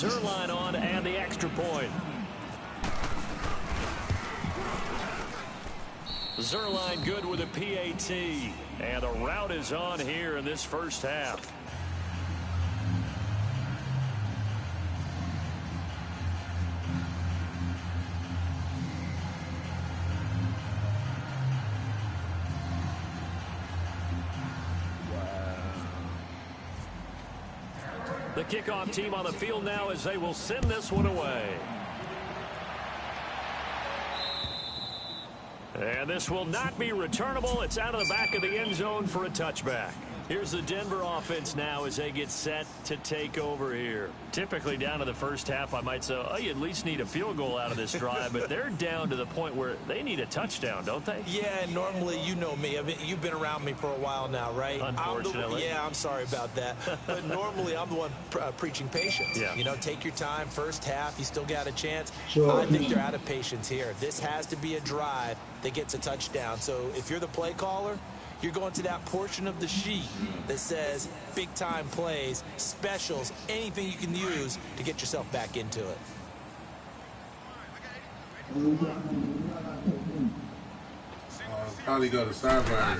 Zerline on and the extra point. Zerline good with a PAT. And the rout is on here in this first half. The kickoff team on the field now as they will send this one away. And this will not be returnable. It's out of the back of the end zone for a touchback. Here's the Denver offense now as they get set to take over here. Typically down to the first half, I might say, oh, you at least need a field goal out of this drive, but they're down to the point where they need a touchdown, don't they? Yeah, normally, you know me. I mean, you've been around me for a while now, right? Unfortunately. I'm sorry about that. But normally, I'm the one preaching patience. Yeah. You know, take your time. First half, you still got a chance. Sure. I think they're out of patience here. This has to be a drive that gets a touchdown. So if you're the play caller, you're going to that portion of the sheet that says big-time plays, specials, anything you can use to get yourself back into it. Probably go to sideline.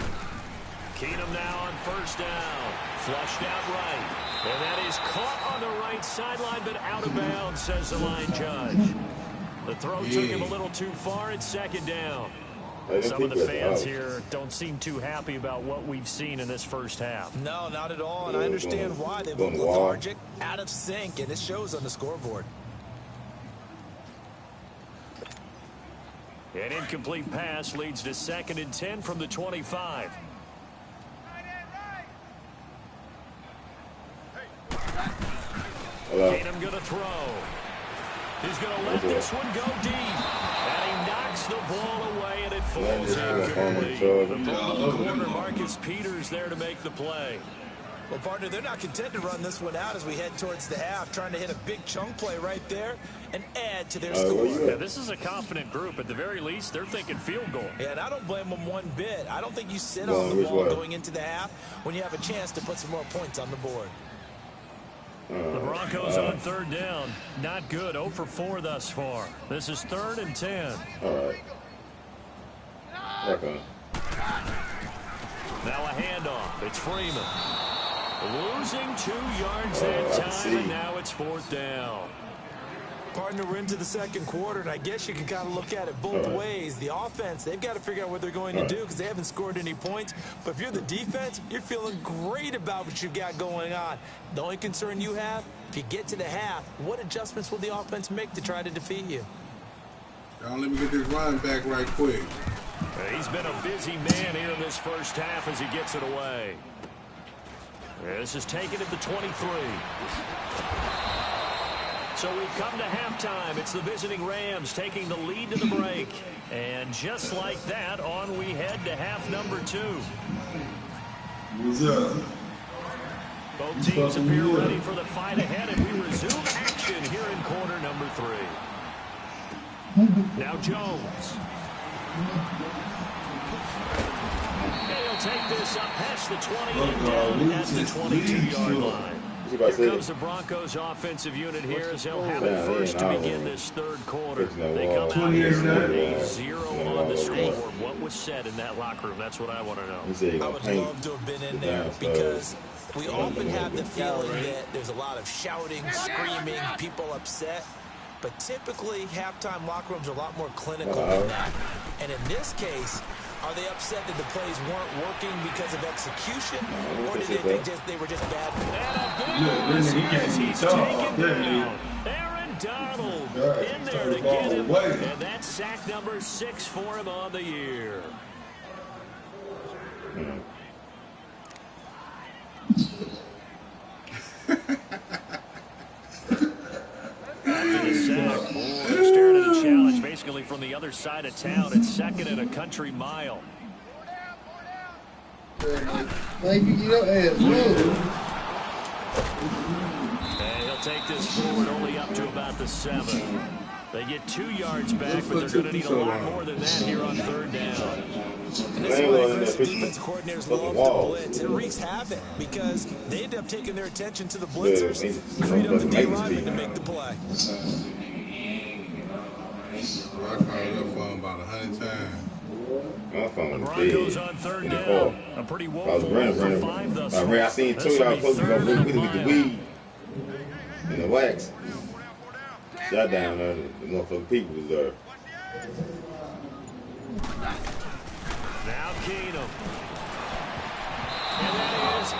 Keenum now on first down. Flushed out right. And that is caught on the right sideline, but out of bounds, says the line judge. The throw took him a little too far. It's second down. Some of the fans here don't seem too happy about what we've seen in this first half. No, not at all, and I understand why. They look lethargic, out of sync, and it shows on the scoreboard. An incomplete pass leads to 2nd and 10 from the 25. Keenum going to throw. He's going to let this one go deep. And he knocks the ball away, and it falls incomplete. The corner, Marcus Peters there to make the play. Well, partner, they're not content to run this one out as we head towards the half, trying to hit a big chunk play right there and add to their score. Yeah, this is a confident group. At the very least, they're thinking field goal. Yeah, and I don't blame them one bit. I don't think you sit on the ball going into the half when you have a chance to put some more points on the board. The Broncos on 3rd down. Not good. 0 for 4 thus far. This is 3rd and 10. All right. Okay. Now a handoff. It's Freeman. Losing 2 yards that time, and now it's 4th down. Partner, we're into the second quarter, and I guess you can kind of look at it both ways. The offense, they've got to figure out what they're going to do because they haven't scored any points. But if you're the defense, you're feeling great about what you've got going on. The only concern you have, if you get to the half, what adjustments will the offense make to try to defeat you? Now let me get this run back right quick. He's been a busy man here in this first half as he gets it away. This is taken at the 23. So we've come to halftime. It's the visiting Rams taking the lead to the break. And just like that, on we head to half number 2. Both teams appear ready for the fight ahead, and we resume action here in quarter number 3. Now Jones. He'll take this up past the 20 and down at the 22-yard line. Here comes the Broncos offensive unit here as they'll have it first to begin this 3rd quarter. They come out here with a 0 on the scoreboard. What was said in that locker room? That's what I want to know. I would love to have been in there because we often have the feeling that there's a lot of shouting, screaming, people upset. But typically, halftime locker rooms are a lot more clinical than that. And in this case, are they upset that the plays weren't working because of execution, or did they think they were just bad? And a big one, he's taken down. Aaron Donald in there to get him, and that's sack number 6 for him on the year. After the sack, they're staring at a challenge basically from the other side of town. It's 2nd and a country mile. Like your ass, And he'll take this forward only up to about the 7. They get 2 yards back, but they're going to need a lot more than that here on 3rd down. And this is why aggressive defense coordinators love the blitz. It wreaks havoc because they end up taking their attention to the blitzers, freed up the D lineman to make the play. I called that phone about 100 times. My phone The was Broncos dead on 3rd in the down. fall. A pretty I was woeful running. 5 thus far. I seen two. I was supposed to go with the weed and the wax. Shot down there. The motherfucking people was there. Now Keenum. And that is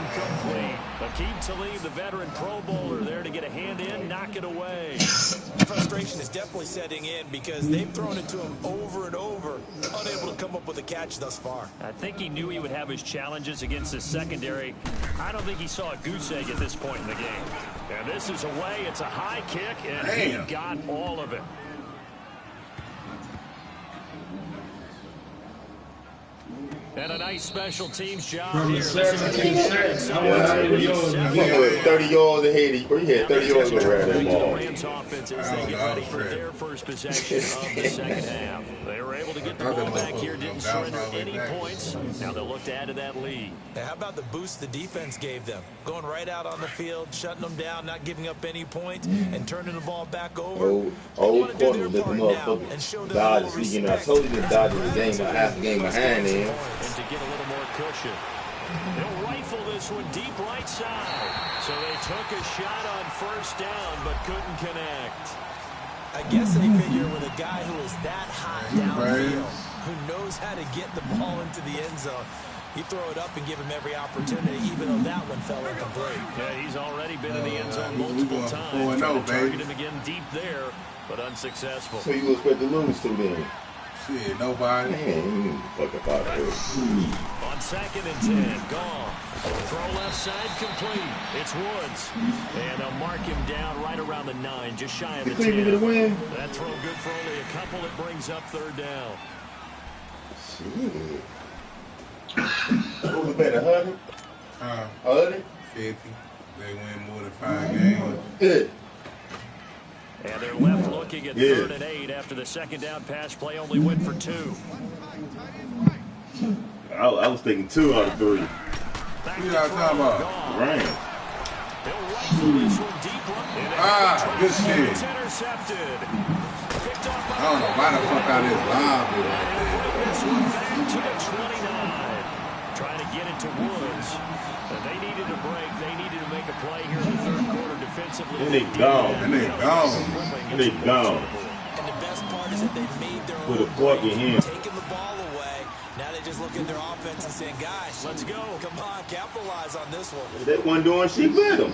incomplete. Akeem Talib, the veteran Pro Bowler, there to get a hand in, knock it away. Frustration is definitely setting in because they've thrown it to him over and over, unable to come up with a catch thus far. I think he knew he would have his challenges against his secondary. I don't think he saw a goose egg at this point in the game. And this is away. It's a high kick, and he got all of it. And a nice special teams job here. 30 yards ahead. He had 30 yards around that ball. The Rams offense as they get ready for their first possession of the second half. They were able to get the ball back here, didn't surrender any points. Now they'll look to add to that lead. Now, how about the boost the defense gave them? Going right out on the field, shutting them down, not giving up any points, and turning the ball back over. Old corner with the motherfucking Dodgers. I told you the Dodgers the game, half the game behind them. And to get a little more cushion. They'll rifle this one deep right side. So they took a shot on 1st down, but couldn't connect. I guess they figure with a guy who is that hot downfield, who knows how to get the ball into the end zone, you throw it up and give him every opportunity, even though that one fell incomplete. Yeah, he's already been in the end zone multiple times. Trying to target him again deep there, but unsuccessful. So you expect to lose to them? Shit, nobody. Man, fuck up out of here. On 2nd and 10, gone. Throw left side complete. It's Woods. And they'll mark him down right around the 9, just shy of the 10. That throw good for only a couple. It brings up 3rd down. Shit. What was better, 100? 100? 50. They win more than 5 games. Good. And they're left looking at 3rd and 8 after the 2nd down pass play only went for 2. I was thinking 2 out of 3. What y'all talking about? Rams. They'll rifle this one deep right. Good shit. It's intercepted. I don't know why the fuck I did lobby right there. This one back to the 29. Trying to get it to Woods. And they needed a break. They needed to make a play here in the 3rd quarter defensively. And they gone. And they gone. And they gone. And the best part is that they made their Put a own fork in him. taking the ball away. Now they just look at their offense and saying, guys, let's go. Come on, capitalize on this one. They wasn't doing shit with them.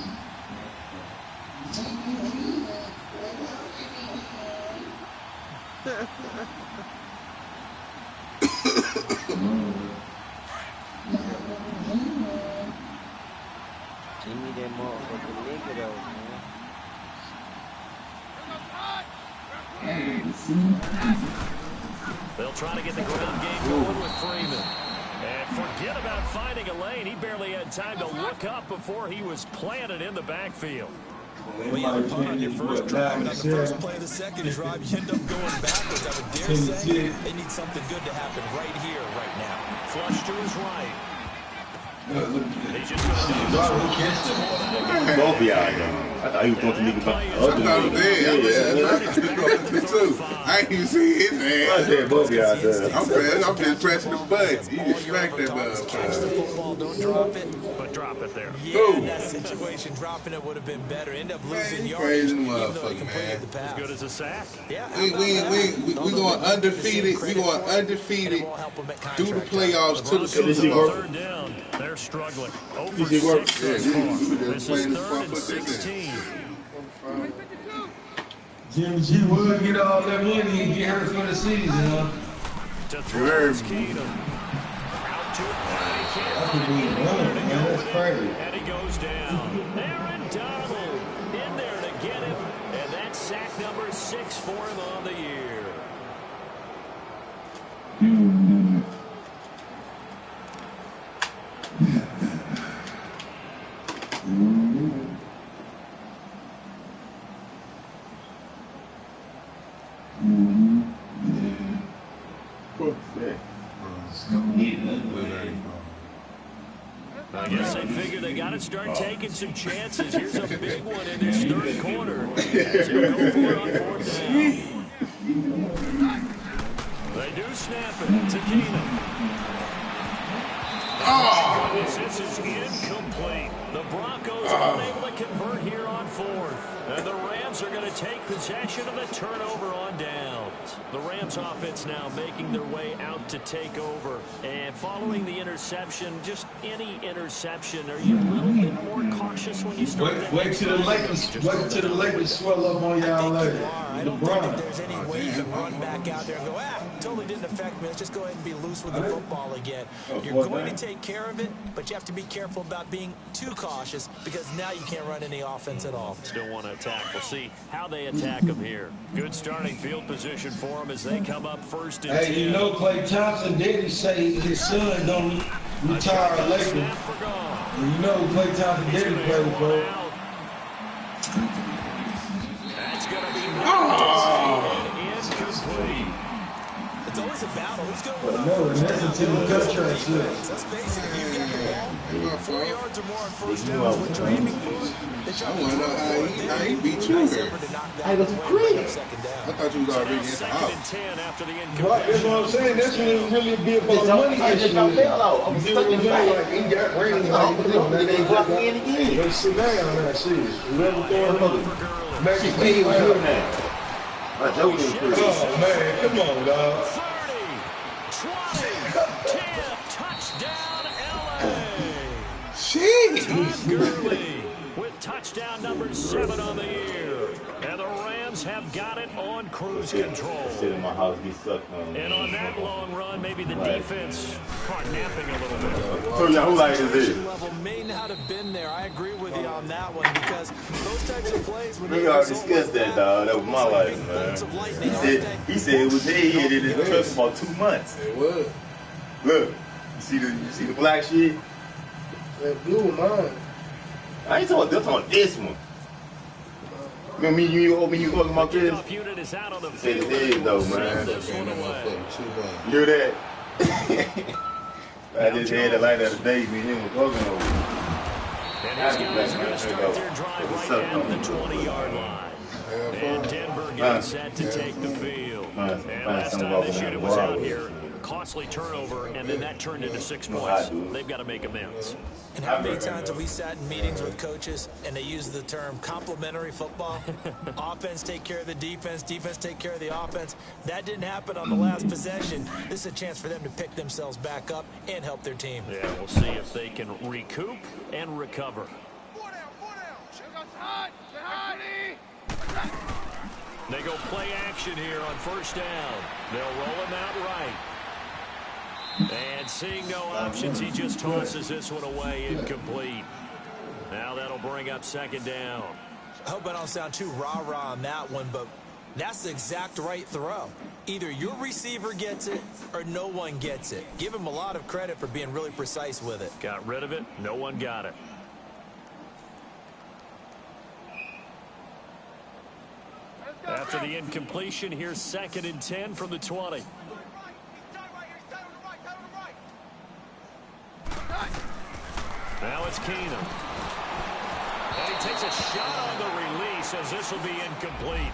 Give me that motherfucking nigga though, man. They'll try to get the ground game going with Freeman. And forget about finding a lane. He barely had time to look up before he was planted in the backfield. Well, you have a punt on your first drive, and on the first play of the second drive, you end up going backwards. I would dare say they need something good to happen right here, right now. Flush to his right. He's just going to do Both of y'all, I thought he was going to nigga about the other nigga. I ain't even see his ass. I said both of y'all there. I'm just pressing the button. You just smack that Catch the motherfucker. football, don't drop it. but drop it there. Yeah, in that situation, dropping it would have been better. End up losing yards, crazy even though he motherfucker, completed the As pass. good as a sack. Yeah, We going undefeated. We going undefeated through the playoffs to the Super Bowl. 3rd down. They're struggling. Over Did she work? 6 Yeah, thus far. we This just is playing the 3rd spot, and put this in. 16. Jimmy G would get all that money and get hurt for the season, huh? To throw is Keenum. Out to it. That's a good run, man. That's crazy. And he goes down. Aaron Donald in there to get him. And that's sack number 6 for him on the year. you got to start taking some chances. Here's a big one in this third quarter. As he'll go for it on fourth down. They do snap it to Keenum. This is incomplete. The Broncos unable to convert here on fourth. And the Rams are going to take possession of the turnover on downs. The Rams offense now making their way out to take over. And following the interception, just any interception, are you a little bit more cautious when you start that? Wait till the Lakers swell up on y'all later. I don't think that there's any way you can run back out there and go, totally didn't affect me. Let's just go ahead and be loose with the football again. You're going to take care of it, but you have to be careful about being too cautious because now you can't run any offense at all. Still want to attack. We'll see how they attack them here. Good starting field position for them as they come up first and 10. Hey, you know Klay Thompson daddy say his son don't retire later. You know Klay Thompson daddy played, bro. That's going to be incomplete. It's always a battle. Who's going to win? No, and that's until the contract says. Let's face it, if you got the ball 4 yards or more on first down is what you're aiming for. I want to know how he beat you here. I go to Chris. I thought you was already in the house. After the Right, that's what I'm saying. That's when it really be about money. I just got bail out. I'm You stuck in the back. like he got rings. They blocked me in again. They sit down there, see it. Whoever throwing it. She paid me good now. I joke is pretty. Oh, man, come on, dog. 30, 20, 10, touchdown, LA. Shit. Todd Gurley with touchdown number 7 on the year. And the Rams have got it on cruise control. Sit in my house, be sucked on. And on that long run, maybe the defense caught napping a little bit. So, yeah, who like is this? Level may not have been there. I agree with you on that one because those types of plays when We already discussed that, dog. That was my life, man. He said it was he had it in the truck for about 2 months. It was. Look, you see the black shit? That blue mine. I ain't talking about this one. You know me, you talking about this? Unit is out on the Say field. it is though, man. This one away. You hear that? I just had the light of the day, me and him was talking over. And these guys are going to start their drive right at the 20-yard line. And Denver gets set to take the field. And last time this unit was out here, costly turnover, and then that turned into 6 points. They've got to make amends. And how many times have we sat in meetings with coaches and they use the term complementary football? Offense take care of the defense, defense take care of the offense. That didn't happen on the last possession. This is a chance for them to pick themselves back up and help their team. Yeah, we'll see if they can recoup and recover. They go play action here on first down. They'll roll him out right. And seeing no options, he just tosses this one away, incomplete. Now that'll bring up second down. I hope I don't sound too rah-rah on that one, but that's the exact right throw. Either your receiver gets it or no one gets it. Give him a lot of credit for being really precise with it. Got rid of it. No one got it. After the incompletion, here's 2nd and 10 from the 20. Now it's Keenum. And he takes a shot on the release as this will be incomplete.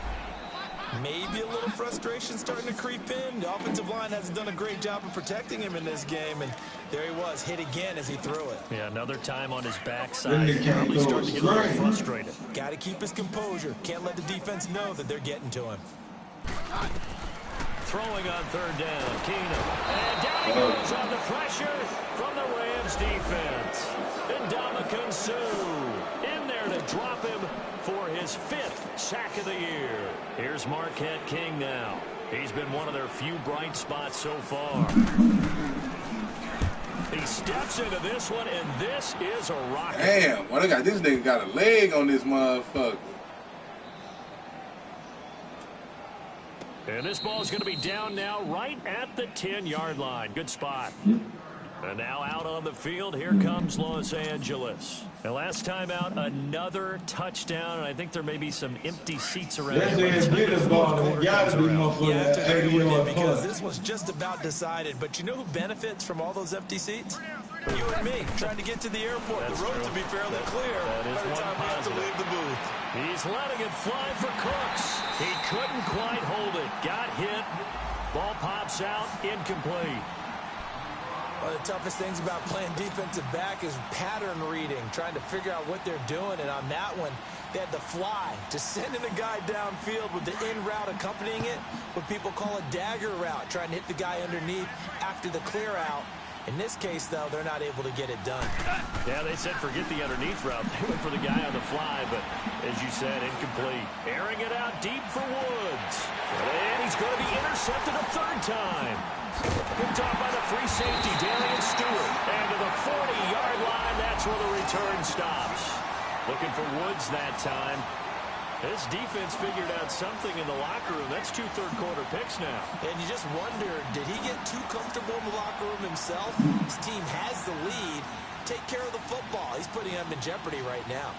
Maybe a little frustration starting to creep in. The offensive line hasn't done a great job of protecting him in this game, and there he was, hit again as he threw it. Yeah, another time on his backside. Probably starting to get a little frustrated. Got to keep his composure. Can't let the defense know that they're getting to him. Throwing on 3rd down, Keenum. And down he goes on the pressure from the Rams defense. And Ndamukong Suh in there to drop him for his 5th sack of the year. Here's Marquette King now. He's been one of their few bright spots so far. He steps into this one, and this is a rocket. Damn, well, this nigga got a leg on this motherfucker. And this ball is going to be down now right at the 10-yard line. Good spot. And now out on the field, here comes Los Angeles. And last time out, another touchdown, and I think there may be some empty seats around. That's the get the ball. It got to be motherfucker at 80 yard because this was just about decided. But you know who benefits from all those empty seats? You and me, trying to get to the airport. The road to be fairly clear by the time we have to leave the booth. He's letting it fly for Cooks. He couldn't quite hold it. Got hit. Ball pops out. Incomplete. One of the toughest things about playing defensive back is pattern reading, trying to figure out what they're doing. And on that one, they had the fly, just sending the guy downfield with the in route accompanying it, what people call a dagger route, trying to hit the guy underneath after the clear out. In this case, though, they're not able to get it done. Yeah, they said forget the underneath route. They went for the guy on the fly, but as you said, incomplete. Airing it out deep for Woods. And he's going to be intercepted a third time. Picked off by the free safety, Darian Stewart. And to the 40-yard line, that's where the return stops. Looking for Woods that time. This defense figured out something in the locker room. That's 2 third-quarter picks now. And you just wonder, did he get too comfortable in the locker room himself? His team has the lead. Take care of the football. He's putting them in jeopardy right now.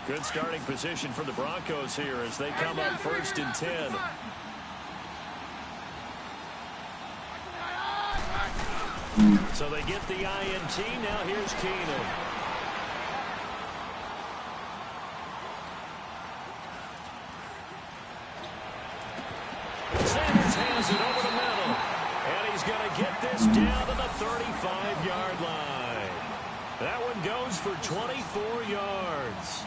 Good starting position for the Broncos here as they come up 1st and 10. So they get the INT. Now here's Keenum. Sanders hands it over the middle. And he's going to get this down to the 35-yard line. That one goes for 24 yards.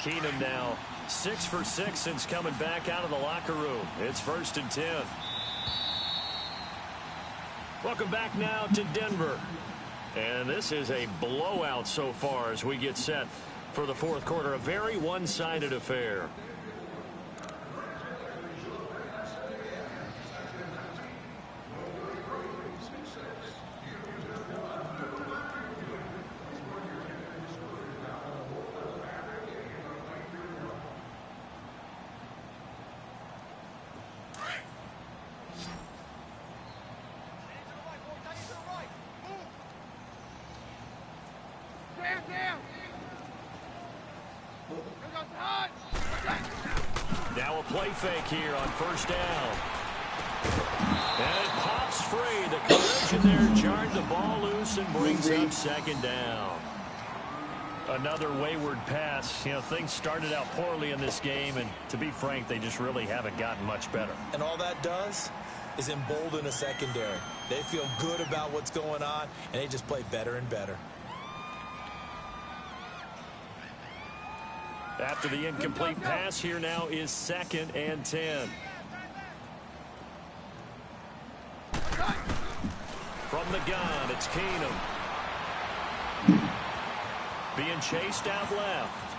Keenum now 6 for 6 since coming back out of the locker room. It's 1st and 10. Welcome back now to Denver. And this is a blowout so far as we get set for the 4th quarter. A very one-sided affair. Now a play fake here on 1st down. And it pops free. The collision there jarred the ball loose and brings up 2nd down. Another wayward pass. You know, things started out poorly in this game, and to be frank, they just really haven't gotten much better. And all that does is embolden a secondary. They feel good about what's going on, and they just play better and better. After the incomplete pass, here now is 2nd and 10. From the gun, it's Keenum. Being chased out left.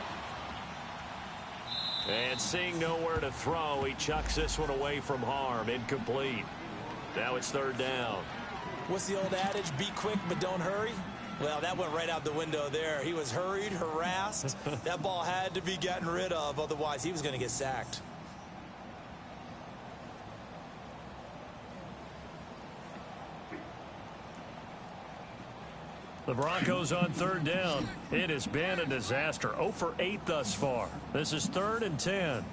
And seeing nowhere to throw, he chucks this one away from harm. Incomplete. Now it's 3rd down. What's the old adage? Be quick, but don't hurry. Well, that went right out the window there. He was hurried, harassed. That ball had to be gotten rid of, otherwise he was going to get sacked. The Broncos on 3rd down. It has been a disaster. 0 for 8 thus far. This is 3rd and 10.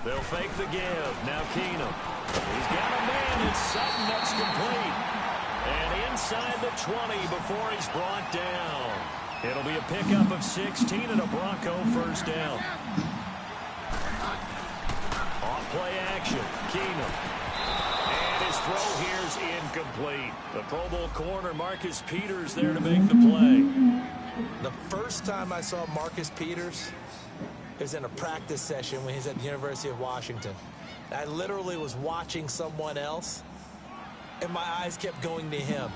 They'll fake the give. Now Keenum. He's got a man. It's Sutton. That's complete. And inside the 20 before he's brought down. It'll be a pickup of 16 and a Bronco 1st down. Off play action. Keenum. And his throw here's incomplete. The Pro Bowl corner, Marcus Peters, there to make the play. The first time I saw Marcus Peters, it was in a practice session when he's at the University of Washington. I literally was watching someone else, and my eyes kept going to him.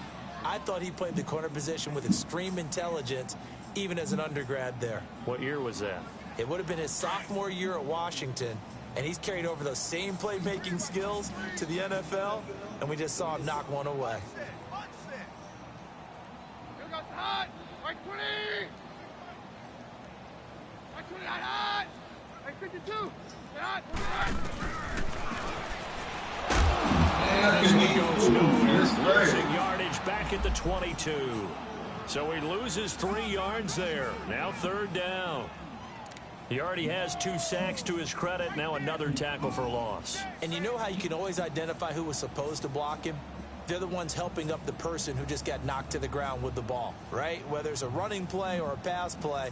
I thought he played the corner position with extreme intelligence, even as an undergrad there. What year was that? It would have been his sophomore year at Washington, And he's carried over those same playmaking skills to the NFL, and we just saw him knock one away. Losing yardage back at the 22. So he loses 3 yards there. Now 3rd down. He already has 2 sacks to his credit. Now another tackle for loss. And you know how you can always identify who was supposed to block him? They're the ones helping up the person who just got knocked to the ground with the ball, right? Whether it's a running play or a pass play,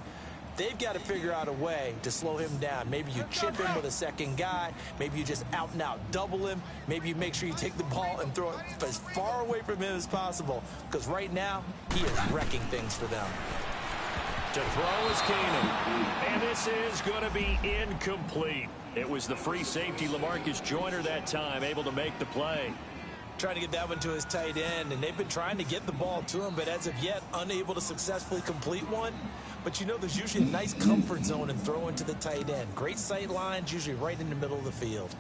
they've got to figure out a way to slow him down. Maybe you chip him with a second guy. Maybe you just out and out double him. Maybe you make sure you take the ball and throw it as far away from him as possible. Because right now, he is wrecking things for them. To throw is Keenum. And this is going to be incomplete. It was the free safety, LaMarcus Joyner, that time, able to make the play. Trying to get that one to his tight end, and they've been trying to get the ball to him, but as of yet, unable to successfully complete one. But you know, there's usually a nice comfort zone in throwing to the tight end. Great sight lines, usually right in the middle of the field.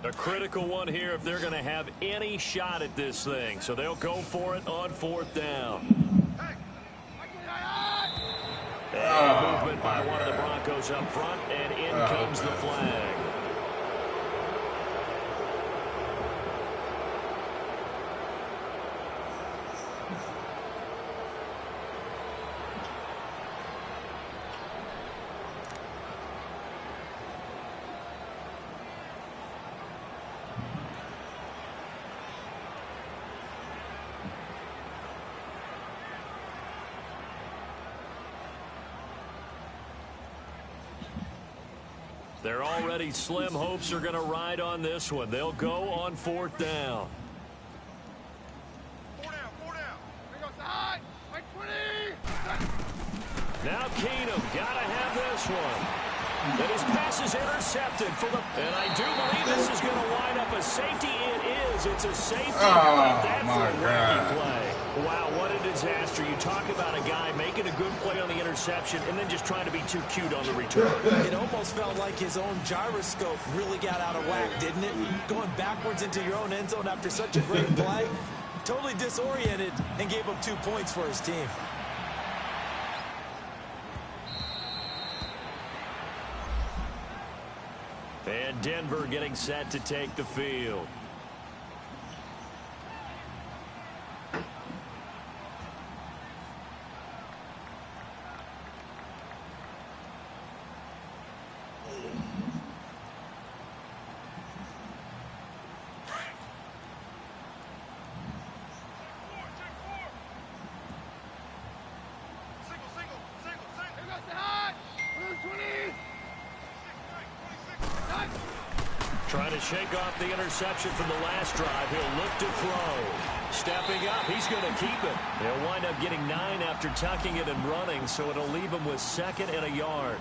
A critical one here if they're going to have any shot at this thing. So they'll go for it on 4th down. And movement by one of the Broncos up front, and in comes the flag. Their already slim hopes are going to ride on this one. They'll go on 4th down. 4 down, 4 down. Here goes the high. Right 20. Now Keenum got to have this one. And his pass is intercepted for the... And I do believe this is going to wind up a safety. It is. It's a safety. That's a wacky play. Wow, what a disaster. You talk about a guy making a good play on the interception and then just trying to be too cute on the return. It almost felt like his own gyroscope really got out of whack, didn't it? Going backwards into your own end zone after such a great play. Totally disoriented and gave up 2 points for his team. And Denver getting set to take the field. Trying to shake off the interception from the last drive. He'll look to throw. Stepping up, he's going to keep it. He'll wind up getting 9 after tucking it and running, so it'll leave him with 2nd and a yard.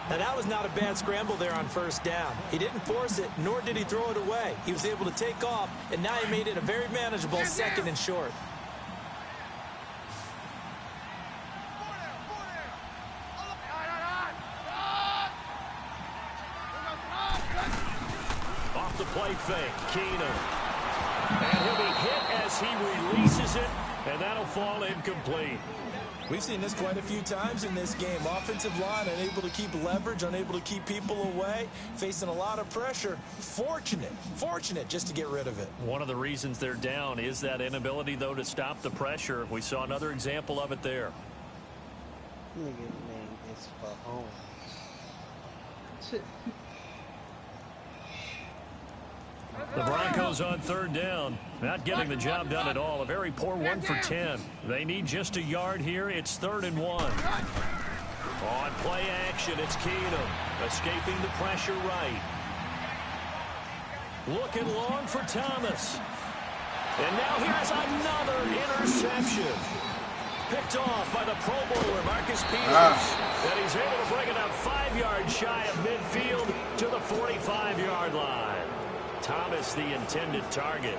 Now, that was not a bad scramble there on 1st down. He didn't force it, nor did he throw it away. He was able to take off, and now he made it a very manageable 2nd and short. Off the play fake, Keenum. And he'll be hit as he releases it, and that'll fall incomplete. We've seen this quite a few times in this game. Offensive line unable to keep leverage, unable to keep people away, facing a lot of pressure. Fortunate just to get rid of it. One of the reasons they're down is that inability, though, to stop the pressure. We saw another example of it there. Nigga's name is Fahone. The Broncos on 3rd down. Not getting the job done at all. A very poor 1 for 10. They need just a yard here. It's 3rd and 1. On play action, it's Keenum. Escaping the pressure right. Looking long for Thomas. And now here's another interception. Picked off by the Pro Bowler, Marcus Peters. And he's able to bring it up 5 yards shy of midfield to the 45-yard line. Thomas the intended target.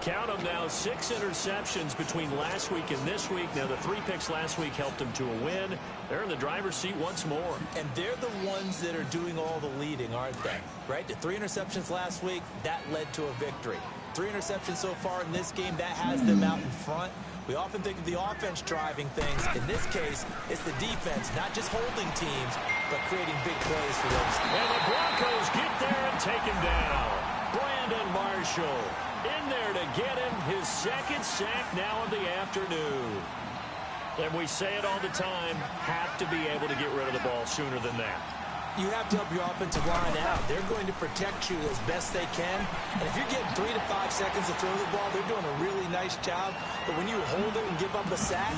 Count them now, 6 interceptions between last week and this week. Now, the 3 picks last week helped them to a win. They're in the driver's seat once more. And they're the ones that are doing all the leading, aren't they? Right? The 3 interceptions last week, that led to a victory. 3 interceptions so far in this game, that has them out in front. We often think of the offense driving things. In this case, it's the defense, not just holding teams, but creating big plays for them. And the Broncos get there and take him down. Brandon Marshall in there to get him his 2nd sack now of the afternoon. And we say it all the time, have to be able to get rid of the ball sooner than that. You have to help your offensive line out. They're going to protect you as best they can. And if you're getting 3 to 5 seconds to throw the ball, they're doing a really nice job. But when you hold it and give up a sack,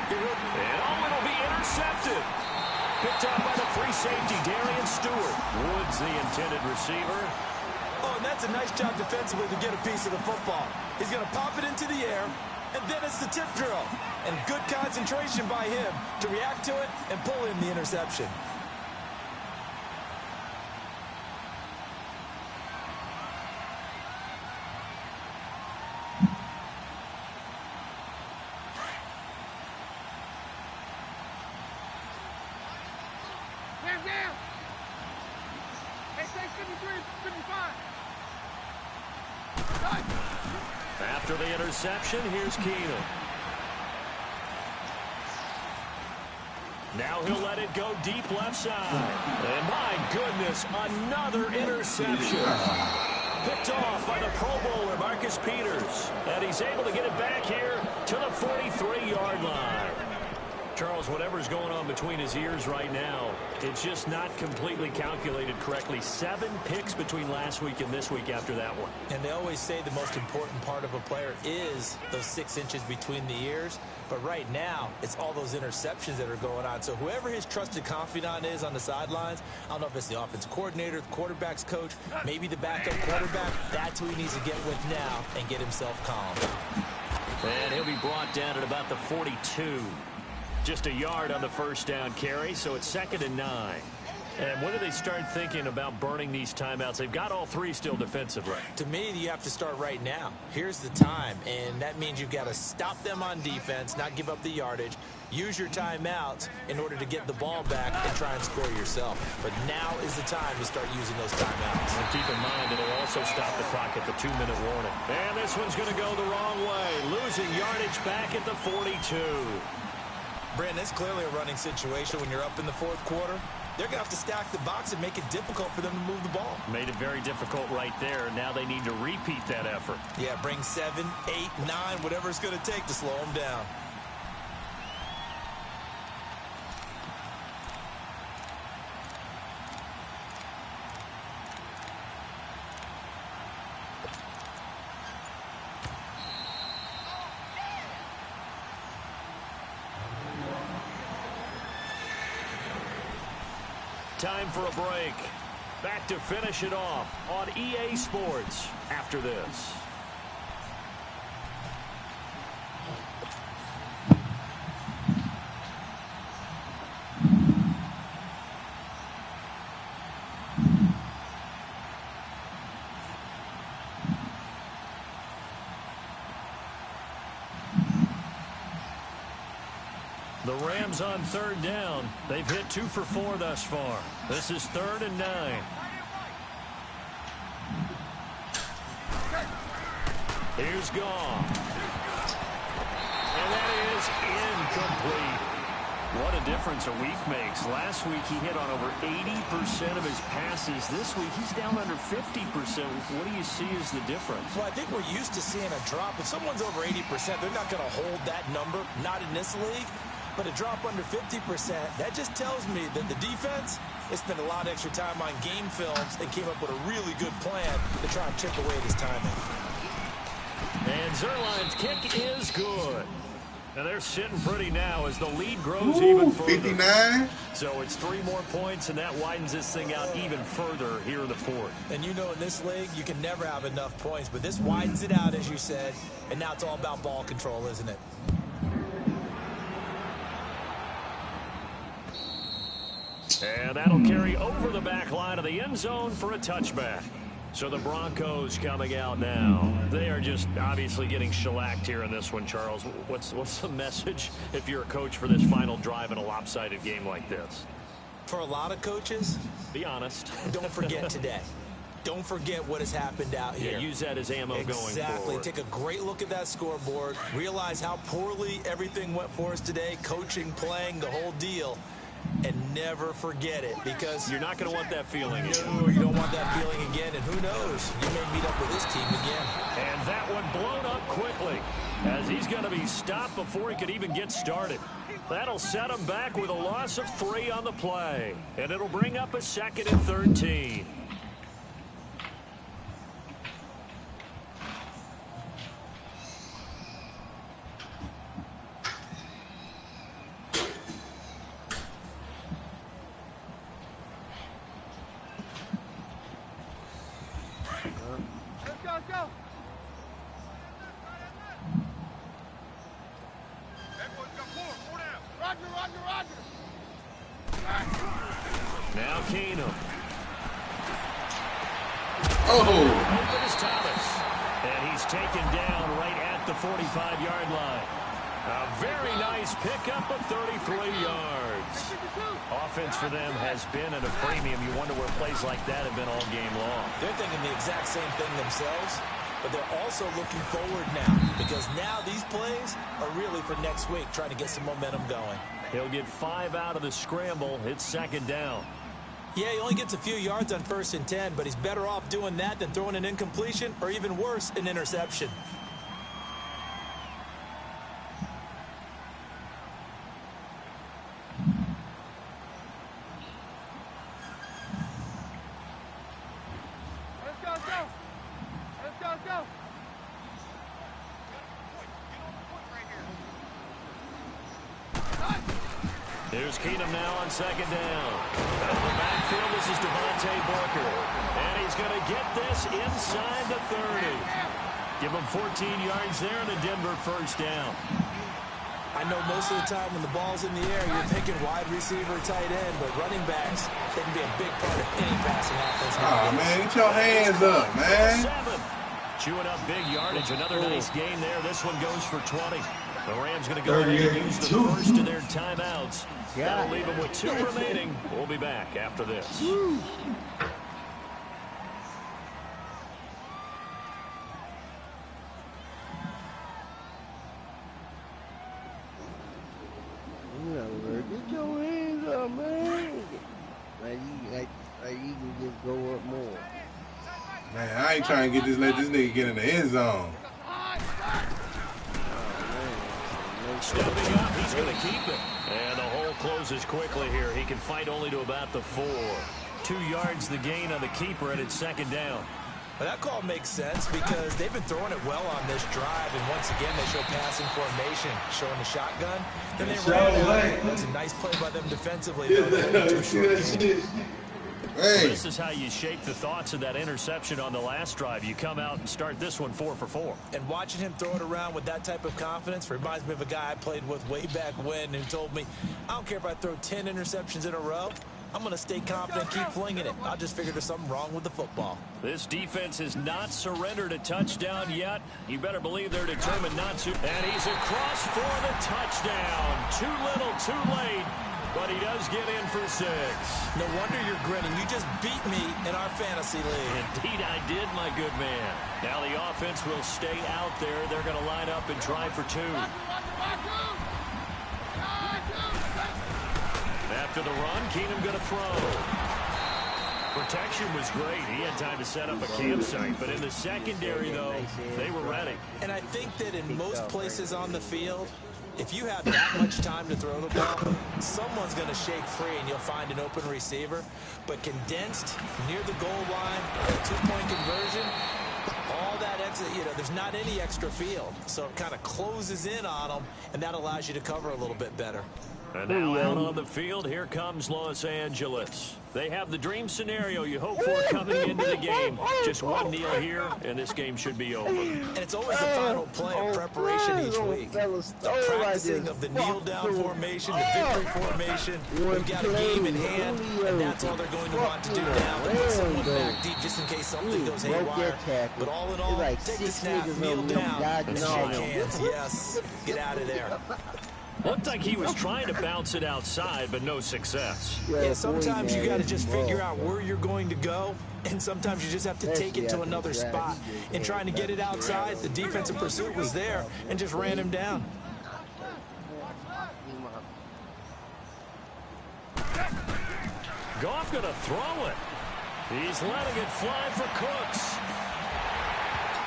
you're looking. And it'll be intercepted. Picked up by the free safety, Darian Stewart. Woods the intended receiver. Oh, and that's a nice job defensively to get a piece of the football. He's going to pop it into the air, and then it's the tip drill. And good concentration by him to react to it and pull in the interception. Down. Hey, stay 53, 55. After the interception, here's Keenum. Now he'll let it go deep left side. And my goodness, another interception. Picked off by the Pro Bowler, Marcus Peters. And he's able to get it back here to the 43-yard line. Charles, whatever's going on between his ears right now, it's just not completely calculated correctly. 7 picks between last week and this week after that one. And they always say the most important part of a player is those 6 inches between the ears. But right now, it's all those interceptions that are going on. So whoever his trusted confidant is on the sidelines, I don't know if it's the offensive coordinator, the quarterback's coach, maybe the backup quarterback, that's who he needs to get with now and get himself calm. And he'll be brought down at about the 42. Just a yard on the first down carry, so it's 2nd and 9. And when do they start thinking about burning these timeouts? They've got all 3 still defensively. To me, you have to start right now. Here's the time, and that means you've got to stop them on defense, not give up the yardage, use your timeouts in order to get the ball back and try and score yourself. But now is the time to start using those timeouts. And keep in mind, it'll also stop the clock at the 2-minute warning. And this one's going to go the wrong way, losing yardage back at the 42. Brandon, it's clearly a running situation when you're up in the 4th quarter. They're going to have to stack the box and make it difficult for them to move the ball. Made it very difficult right there. Now they need to repeat that effort. Yeah, bring 7, 8, 9, whatever it's going to take to slow them down. Time for a break. Back to finish it off on EA Sports after this. The Rams on 3rd down. They've hit 2 for 4 thus far. This is 3rd and 9. Here's Goff. And that is incomplete. What a difference a week makes. Last week he hit on over 80% of his passes. This week he's down under 50%. What do you see as the difference? Well, I think we're used to seeing a drop. If someone's over 80%, they're not going to hold that number. Not in this league. But a drop under 50%, that just tells me that the defense has spent a lot of extra time on game films and came up with a really good plan to try and chip away at his timing. And Zerline's kick is good. Now they're sitting pretty now as the lead grows even further. 59. So it's 3 more points, and that widens this thing out even further here in the 4th. And you know in this league, you can never have enough points, but this widens it out, as you said, and now it's all about ball control, isn't it? And that'll carry over the back line of the end zone for a touchback. So the Broncos coming out now. They are just obviously getting shellacked here in this one, Charles. What's the message if you're a coach for this final drive in a lopsided game like this? For a lot of coaches, be honest. Don't forget today. Don't forget what has happened out here. Yeah, use that as ammo going forward. Exactly. Take a great look at that scoreboard. Realize how poorly everything went for us today. Coaching, playing, the whole deal. And never forget it, because you're not going to want that feeling again. No, you don't want that feeling again, and who knows, you may meet up with this team again. And that one blown up quickly, as he's going to be stopped before he could even get started. That'll set him back with a loss of 3 on the play, and it'll bring up a 2nd and 13. Now Keenum. Open is Thomas. And he's taken down right at the 45-yard line. A very nice pickup of 33 yards. Offense for them has been at a premium. You wonder where plays like that have been all game long. They're thinking the exact same thing themselves, but they're also looking forward now, because now these plays are really for next week, trying to get some momentum going. He'll get 5 out of the scramble. It's 2nd down. Yeah, he only gets a few yards on 1st and 10, but he's better off doing that than throwing an incompletion, or even worse, an interception. Here's Keenum now on 2nd down. Out of the backfield, this is Devontae Booker. And he's going to get this inside the 30. Give him 14 yards there and a Denver 1st down. I know most of the time when the ball's in the air, you're thinking wide receiver, tight end, but running backs, they can be a big part of any passing offense. Oh, man, get your hands up, man. 7. Chewing up big yardage. Another nice game there. This one goes for 20. The Rams going to go ahead and use the first of their timeouts. That'll leave them with 2 remaining. We'll be back after this. Get your hands up, man. Like you can just go up more. Man, I ain't trying to let this nigga get in the end zone. Stepping up, he's going to keep it. And the hole closes quickly here. He can fight only to about the 4. 2 yards the gain on the keeper, and it's 2nd down. Well, that call makes sense because they've been throwing it well on this drive, and once again they show passing formation, showing the shotgun. Then they ran it. That's a nice play by them defensively. Well, this is how you shape the thoughts of that interception on the last drive. You come out and start this one 4 for 4. And watching him throw it around with that type of confidence reminds me of a guy I played with way back when who told me, I don't care if I throw 10 interceptions in a row. I'm going to stay confident, keep flinging it. I just figured there's something wrong with the football. This defense has not surrendered a touchdown yet. You better believe they're determined not to. And he's across for the touchdown. Too little, too late. But he does get in for 6. No wonder you're grinning. You just beat me in our fantasy league. Indeed, I did, my good man. Now the offense will stay out there. They're going to line up and try for 2. After the run, Keenum going to throw. Protection was great. He had time to set up a campsite. But in the secondary, though, they were ready. And I think that in most places on the field, if you have that much time to throw the ball, someone's going to shake free and you'll find an open receiver. But condensed, near the goal line, a 2-point conversion, all that exit, there's not any extra field. So it kind of closes in on them, and that allows you to cover a little bit better. And now out on the field, here comes Los Angeles. They have the dream scenario you hope for coming into the game. Just one kneel here, and this game should be over. And it's always the final play of preparation each week. The practicing of the kneel-down formation, the victory formation. We've got a game in hand, and that's all they're going to want to do now. Put someone back deep just in case something goes haywire. But all in all, take the snap, kneel down, and shake hands. Yes, get out of there. Looked like he was trying to bounce it outside, but no success. Yeah, sometimes you got to just figure out where you're going to go, and sometimes you just have to take it to another spot. In trying to get it outside, the defensive pursuit was there and just ran him down. Goff going to throw it. He's letting it fly for Cooks.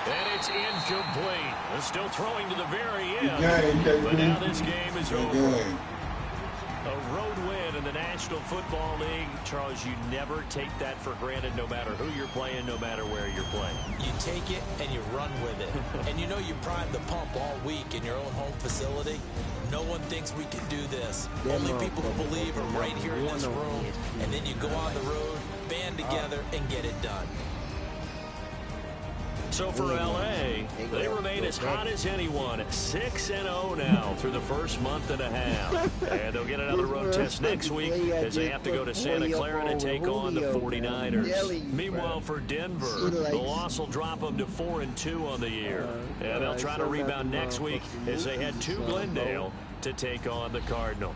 And it's incomplete. They're still throwing to the very end. But now this game is over. A road win in the National Football League. Charles, you never take that for granted no matter who you're playing, no matter where you're playing. You take it and you run with it. And you know you primed the pump all week in your own home facility. No one thinks we can do this. Only people who believe are right here in this room. And then you go on the road, band together, and get it done. So for L.A., they remain as hot as anyone, 6-0 now through the first month and a half. And they'll get another road test next week as they have to go to Santa Clara to take on the 49ers. Meanwhile, for Denver, the loss will drop them to 4-2 on the year. And they'll try to rebound next week as they head to Glendale to take on the Cardinals.